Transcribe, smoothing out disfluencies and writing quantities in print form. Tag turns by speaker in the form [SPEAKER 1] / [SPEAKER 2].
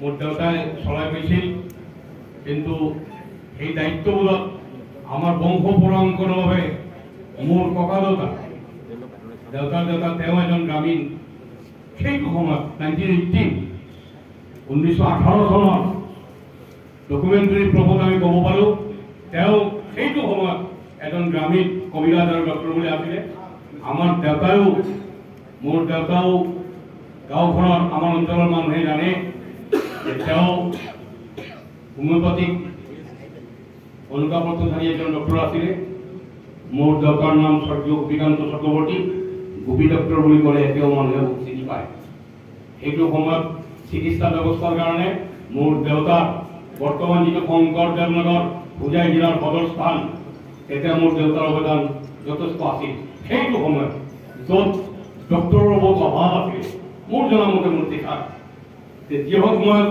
[SPEAKER 1] মোৰ দেউতাই চলাই গৈছিল কিন্তু এই দায়িত্ববোধত আমাৰ বংশ পৰম্পৰাভাৱে মোৰ ককা দেউতাৰ দেউতা তেওঁ এজন গ্ৰামীণ সেইটো সময়ত 1918 চনৰ ডকুমেণ্টাৰী প্ৰুফত আমি ক'ব পাৰোঁ তেওঁ সেইটো সময়ত এজন গ্ৰামীণ কবিৰাজ আৰু ডক্টৰ বুলি আছিলে আমাৰ দেউতায়ো মোৰ দেউতাও গাঁওখনৰ আমাৰ অঞ্চলৰ মানুহে জানে যে তেওঁ হোমিওপ্যাথিক অনুজ্ঞাপত্ৰধাৰী এজন ডক্টৰ আছিলে মোৰ দেউতাৰ নাম স্বৰ্গীয় গোপীকান্ত চক্ৰৱৰ্তী গোপী ডক্টৰ বুলি ক'লে এতিয়াও মানুহে চিনি পায় সেইটো সময়ত চিকিৎসা ব্যৱস্থাৰ কাৰণে মোৰ দেউতা বৰ্তমান যিটো শংকৰদেৱ নগৰ হোজাই জিলাৰ সদৰ স্থান তেতিয়া মোৰ দেউতাৰ অৱদান যথেষ্ট আছিল সেইটো সময়ত য'ত ডক্টৰৰ বহুত অভাৱ আছিল মোৰ জনামতে মোৰ দেখা যিহক মই